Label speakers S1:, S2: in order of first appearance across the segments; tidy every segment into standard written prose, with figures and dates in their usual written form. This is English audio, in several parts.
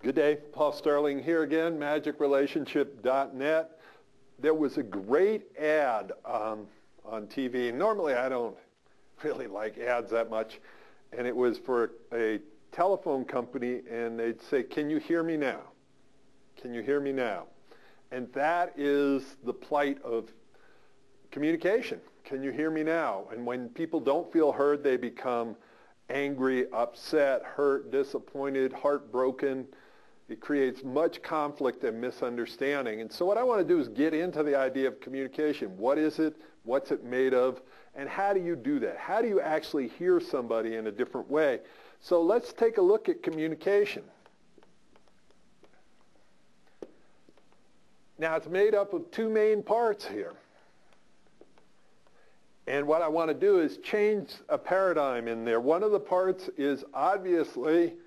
S1: Good day, Paul Sterling here again, magicrelationship.net. There was a great ad on TV. Normally I don't really like ads that much, and it was for a telephone company, and they'd say, "Can you hear me now? Can you hear me now?" And that is the plight of communication. Can you hear me now? And when people don't feel heard, they become angry, upset, hurt, disappointed, heartbroken. It creates much conflict and misunderstanding. And so what I want to do is get into the idea of communication. What is it? What's it made of? And how do you do that? How do you actually hear somebody in a different way? So let's take a look at communication. Now, it's made up of two main parts here. And what I want to do is change a paradigm in there. One of the parts is obviously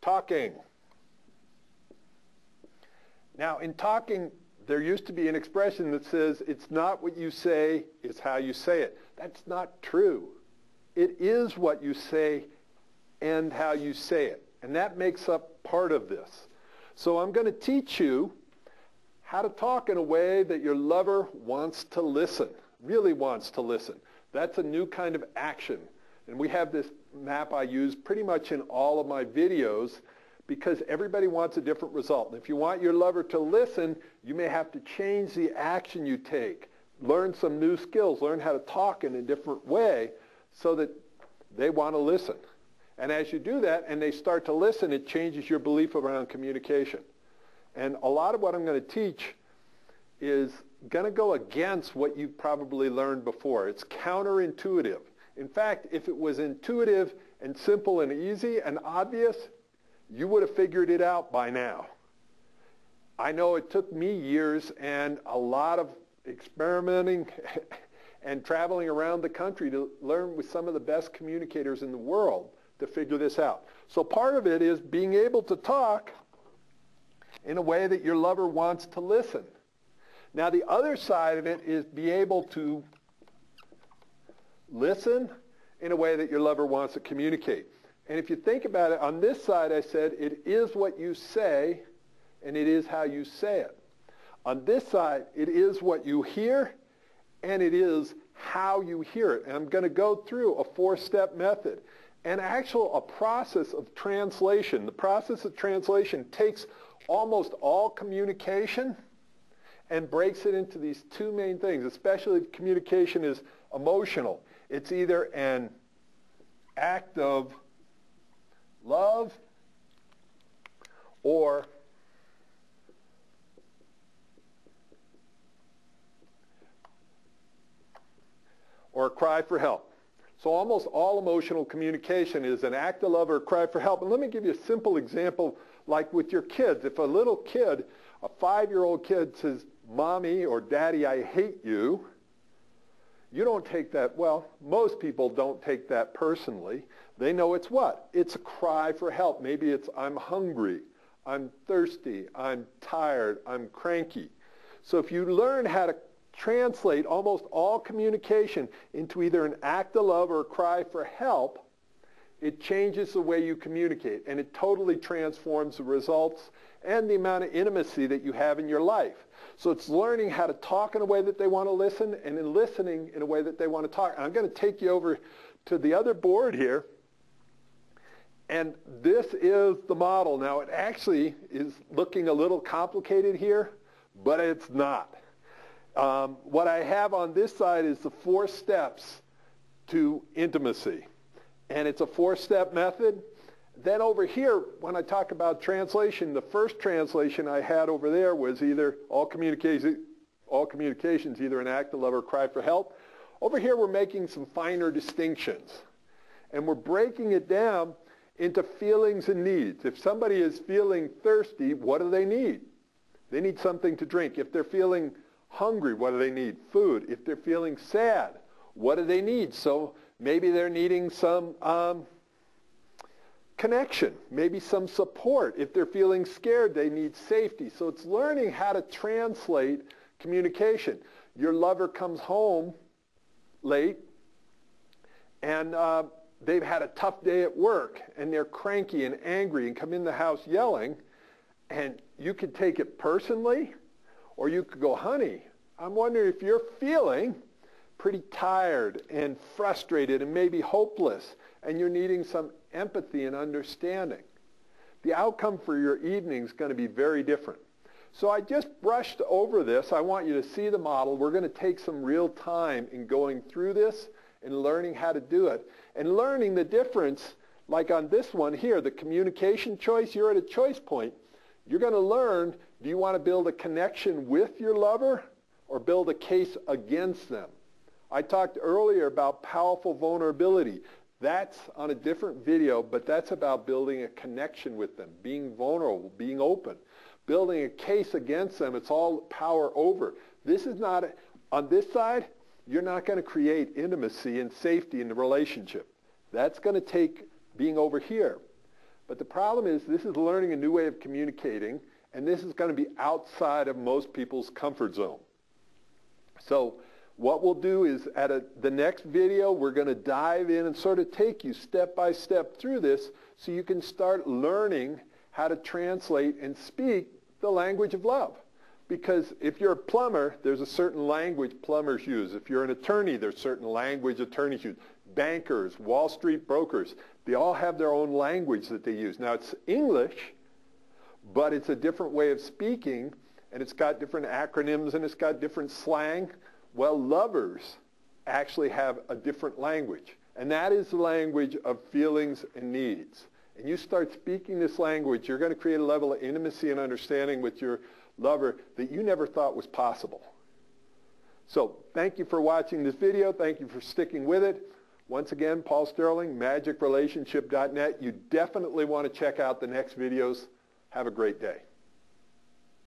S1: talking. Now, in talking, there used to be an expression that says, it's not what you say, it's how you say it. That's not true. It is what you say and how you say it. And that makes up part of this. So I'm going to teach you how to talk in a way that your lover wants to listen, really wants to listen. That's a new kind of action. And we have this map I use pretty much in all of my videos, because everybody wants a different result. And if you want your lover to listen, you may have to change the action you take, learn some new skills, learn how to talk in a different way so that they want to listen. And as you do that and they start to listen, it changes your belief around communication. And a lot of what I'm going to teach is going to go against what you've probably learned before. It's counterintuitive. In fact, if it was intuitive and simple and easy and obvious, you would have figured it out by now. I know it took me years and a lot of experimenting and traveling around the country to learn with some of the best communicators in the world to figure this out. So part of it is being able to talk in a way that your lover wants to listen. Now, the other side of it is be able to listen in a way that your lover wants to communicate. And if you think about it, on this side I said it is what you say and it is how you say it. On this side, it is what you hear and it is how you hear it. And I'm going to go through a 4-step method and a process of translation. The process of translation takes almost all communication and breaks it into these two main things, especially if communication is emotional. It's either an act of love or a cry for help. So almost all emotional communication is an act of love or a cry for help. And let me give you a simple example, like with your kids. If a little kid, a 5-year-old kid says, "Mommy" or "Daddy, I hate you," you don't take that, well, most people don't take that personally. They know it's what? It's a cry for help. Maybe it's, "I'm hungry, I'm thirsty, I'm tired, I'm cranky." So if you learn how to translate almost all communication into either an act of love or a cry for help, it changes the way you communicate, and it totally transforms the results and the amount of intimacy that you have in your life. So it's learning how to talk in a way that they want to listen and in listening in a way that they want to talk. I'm going to take you over to the other board here. And this is the model. Now, it actually is looking a little complicated here, but it's not. What I have on this side is the 4 steps to intimacy. And it's a 4-step method. Then over here, when I talk about translation, the first translation I had over there was either all communications, either an act of love or cry for help. Over here, we're making some finer distinctions. And we're breaking it down into feelings and needs. If somebody is feeling thirsty, what do they need? They need something to drink. If they're feeling hungry, what do they need? Food. If they're feeling sad, what do they need? So maybe they're needing some connection, maybe some support. If they're feeling scared, they need safety. So it's learning how to translate communication. Your lover comes home late and they've had a tough day at work and they're cranky and angry and come in the house yelling, And you could take it personally, or you could go, honey, I'm wondering if you're feeling pretty tired and frustrated and maybe hopeless, and you're needing some empathy and understanding. The outcome for your evening is going to be very different. So I just brushed over this. I want you to see the model. We're going to take some real time in going through this and learning how to do it, and learning the difference, like on this one here, the communication choice. You're at a choice point. You're going to learn, do you want to build a connection with your lover or build a case against them? I talked earlier about powerful vulnerability. That's on a different video, but that's about building a connection with them, being vulnerable, being open. Building a case against them, it's all power over. This is not, on this side, you're not going to create intimacy and safety in the relationship. That's going to take being over here. But the problem is, this is learning a new way of communicating, and this is going to be outside of most people's comfort zone. So what we'll do is the next video, we're going to dive in and sort of take you step by step through this so you can start learning how to translate and speak the language of love. Because if you're a plumber, there's a certain language plumbers use. If you're an attorney, there's certain language attorneys use. Bankers, Wall Street brokers, they all have their own language that they use. Now, it's English, but it's a different way of speaking, and it's got different acronyms, and it's got different slang. Well, lovers actually have a different language, and that is the language of feelings and needs. And you start speaking this language, you're going to create a level of intimacy and understanding with your lover that you never thought was possible. So thank you for watching this video. Thank you for sticking with it. Once again, Paul Sterling, magicrelationship.net. You definitely want to check out the next videos. Have a great day.